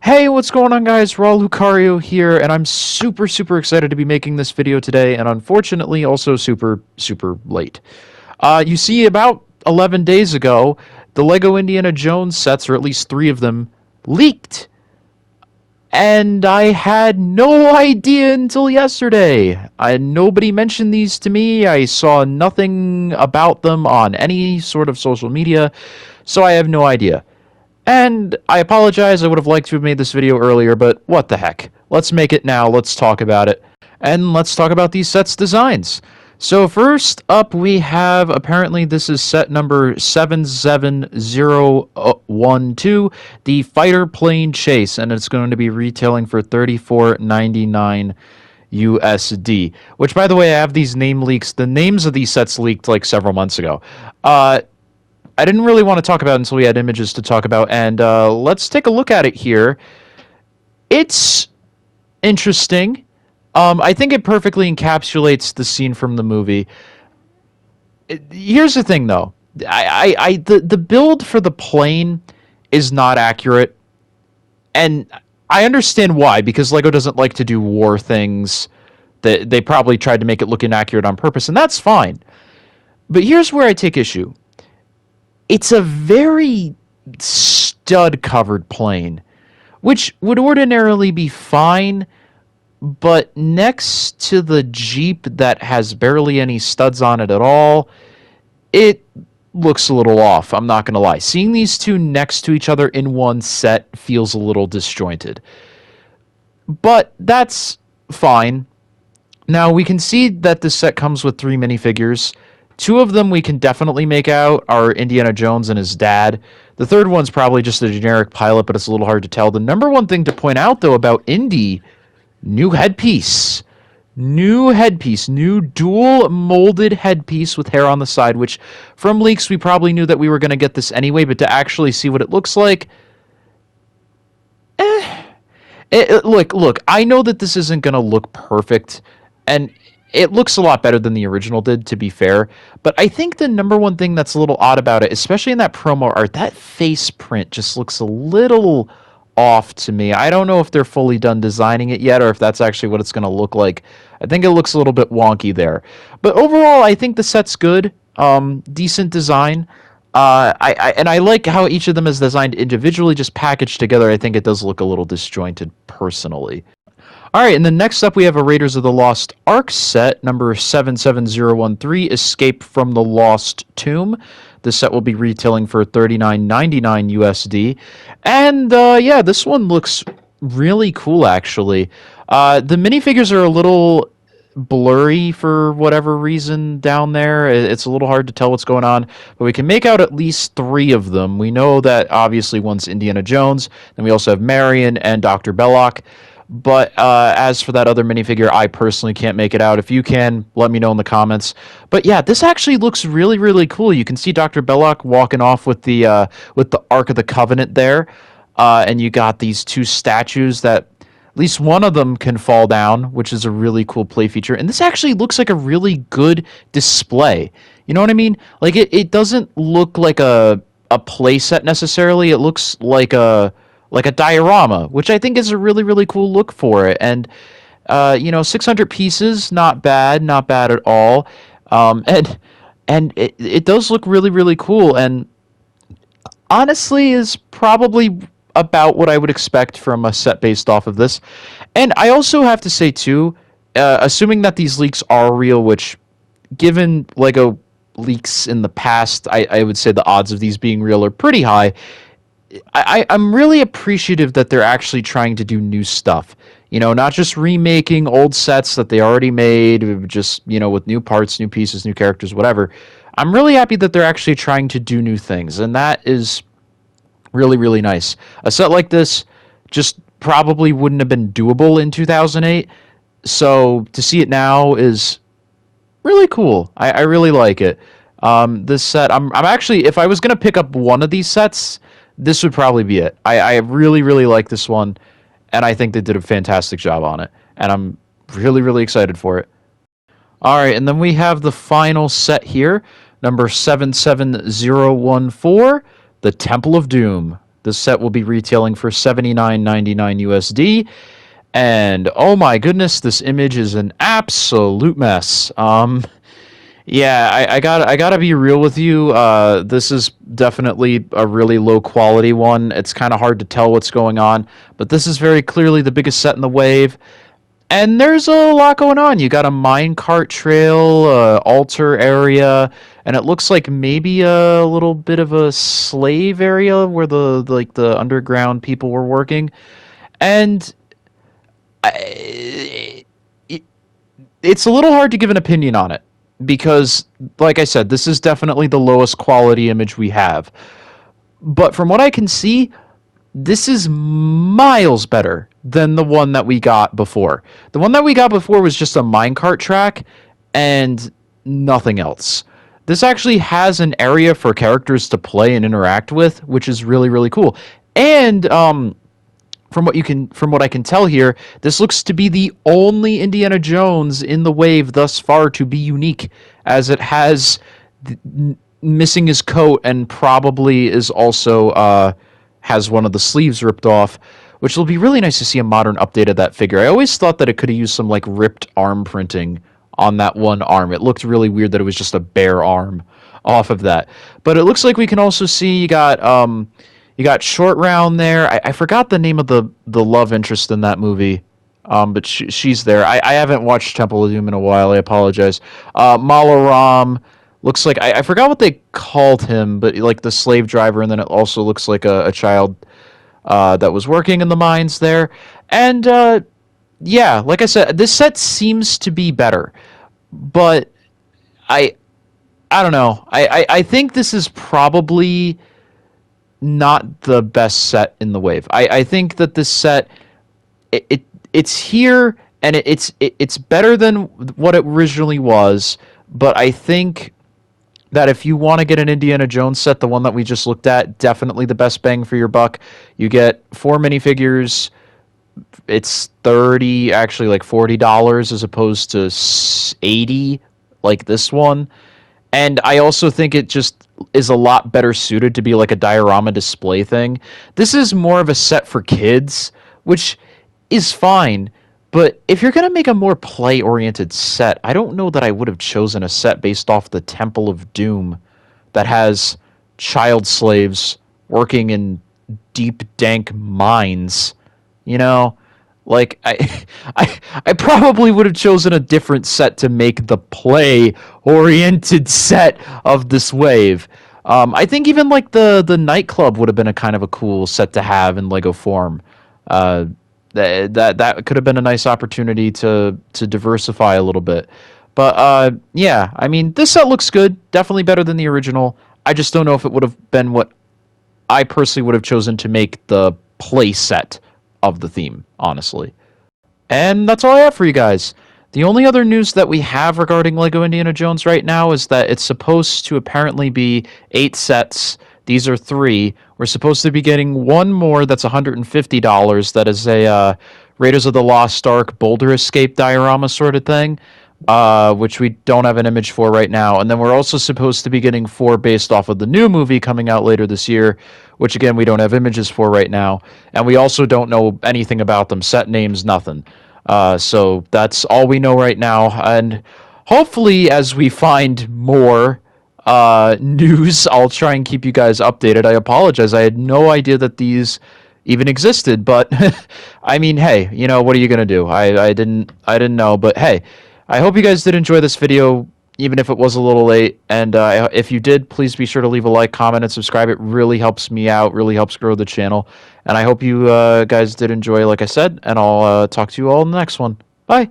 Hey, what's going on, guys? Raul Lucario here, and I'm super excited to be making this video today, and unfortunately also super late. You see, about 11 days ago, the Lego Indiana Jones sets, or at least 3 of them, leaked. And I had no idea until yesterday. Nobody mentioned these to me. I saw nothing about them on any sort of social media, so I have no idea. And I apologize, I would have liked to have made this video earlier, but what the heck. Let's make it now, let's talk about it. And let's talk about these sets' designs. So first up we have, apparently this is set number 77012, the Fighter Plane Chase, and it's going to be retailing for $34.99 USD. Which, by the way, I have these name leaks. The names of these sets leaked like several months ago. I didn't really want to talk about it until we had images to talk about, and let's take a look at it here. It's interesting. I think it perfectly encapsulates the scene from the movie. Here's the thing, though. The build for the plane is not accurate, and I understand why, because LEGO doesn't like to do war things. They probably tried to make it look inaccurate on purpose, and that's fine. But here's where I take issue. It's a very stud-covered plane, which would ordinarily be fine, but next to the Jeep that has barely any studs on it at all, it looks a little off, I'm not going to lie. Seeing these two next to each other in one set feels a little disjointed. But that's fine. Now, we can see that this set comes with 3 minifigures. 2 of them we can definitely make out are Indiana Jones and his dad. The third one's probably just a generic pilot, but it's a little hard to tell. The number one thing to point out, though, about Indy, new headpiece. New headpiece. New dual molded headpiece with hair on the side, which from leaks we probably knew that we were going to get this anyway, but to actually see what it looks like... Look, I know that this isn't going to look perfect, and... it looks a lot better than the original did, to be fair. But I think the number one thing that's a little odd about it, especially in that promo art, that face print just looks a little off to me. I don't know if they're fully done designing it yet or if that's actually what it's going to look like. I think it looks a little bit wonky there. But overall, I think the set's good. Decent design. I like how each of them is designed individually, just packaged together. I think it does look a little disjointed, personally. Alright, and then next up we have a Raiders of the Lost Ark set, number 77013, Escape from the Lost Tomb. This set will be retailing for $39.99 USD. And, yeah, this one looks really cool, actually. The minifigures are a little blurry for whatever reason down there. It's a little hard to tell what's going on, but we can make out at least 3 of them. We know that, obviously, one's Indiana Jones, then we also have Marion and Dr. Belloc. But as for that other minifigure, I personally can't make it out. If you can, let me know in the comments. But yeah, this actually looks really cool. You can see Dr. Belloc walking off with the Ark of the Covenant there. And you got these 2 statues that at least one of them can fall down, which is a really cool play feature. And this actually looks like a really good display. You know what I mean? Like, it doesn't look like a play set necessarily. It looks like a diorama, which I think is a really cool look for it. And, 600 pieces, not bad at all. And it does look really cool, and honestly is probably about what I would expect from a set based off of this. And I also have to say, too, assuming that these leaks are real, which, given LEGO leaks in the past, I would say the odds of these being real are pretty high. I'm really appreciative that they're actually trying to do new stuff. You know, not just remaking old sets that they already made, just, with new parts, new pieces, new characters, whatever. I'm really happy that they're actually trying to do new things, and that is really nice. A set like this just probably wouldn't have been doable in 2008, so to see it now is really cool. I really like it. This set, I'm actually, if I was going to pick up one of these sets, this would probably be it. I really like this one, and I think they did a fantastic job on it, and I'm really excited for it. Alright, and then we have the final set here, number 77014, the Temple of Doom. This set will be retailing for $79.99 USD. And oh my goodness, this image is an absolute mess. Yeah, I gotta be real with you. This is definitely a really low quality one. It's kind of hard to tell what's going on, but this is very clearly the biggest set in the wave. And there's a lot going on. You got a minecart trail, altar area, and it looks like maybe a little bit of a slave area where the underground people were working. And I, it's a little hard to give an opinion on it because, like I said, this is definitely the lowest quality image we have. But from what I can see, this is miles better than the one that we got before. The one that we got before was just a minecart track and nothing else. This actually has an area for characters to play and interact with, which is really, really cool. And from what I can tell here, this looks to be the only Indiana Jones in the wave thus far to be unique, as it has missing his coat and probably is also has one of the sleeves ripped off, which will be really nice to see a modern update of that figure. I always thought that it could have used some like ripped arm printing on that one arm. It looked really weird that it was just a bare arm off of that. But it looks like we can also see you got Short Round there. I forgot the name of the love interest in that movie. But she's there. I haven't watched Temple of Doom in a while. I apologize. Malaram looks like I forgot what they called him, but like the slave driver, and then it also looks like a child that was working in the mines there. And yeah, like I said, this set seems to be better, but I I don't know. I think this is probably not the best set in the wave. I think that this set it's here and it's better than what it originally was, but I think that if you want to get an Indiana Jones set, the one that we just looked at, definitely the best bang for your buck. You get 4 minifigures. It's 30, actually like $40 as opposed to 80 like this one. And I also think it just is a lot better suited to be like a diorama display thing. This is more of a set for kids, which is fine. But if you're going to make a more play-oriented set, I don't know that I would have chosen a set based off the Temple of Doom that has child slaves working in deep, dank mines. You know, like I probably would have chosen a different set to make the play-oriented set of this wave. I think even like the nightclub would have been a kind of a cool set to have in Lego form. That could have been a nice opportunity to diversify a little bit. But yeah, I mean, this set looks good, definitely better than the original. I just don't know if it would have been what I personally would have chosen to make the play set of the theme, honestly. And that's all I have for you guys. The only other news that we have regarding Lego Indiana Jones right now is that it's supposed to apparently be 8 sets. These are 3. We're supposed to be getting one more that's $150. That is a Raiders of the Lost Ark Boulder Escape diorama sort of thing, which we don't have an image for right now. And then we're also supposed to be getting 4 based off of the new movie coming out later this year, which again, we don't have images for right now. And we also don't know anything about them. Set names, nothing. So that's all we know right now. And hopefully, as we find more news, I'll try and keep you guys updated. I apologize. I had no idea that these even existed, but I mean, hey, you know, what are you gonna do? I didn't know, but hey, I hope you guys did enjoy this video, even if it was a little late. And if you did, please be sure to leave a like, comment, and subscribe. It really helps me out, really helps grow the channel. And I hope you guys did enjoy, like I said, and I'll talk to you all in the next one. Bye.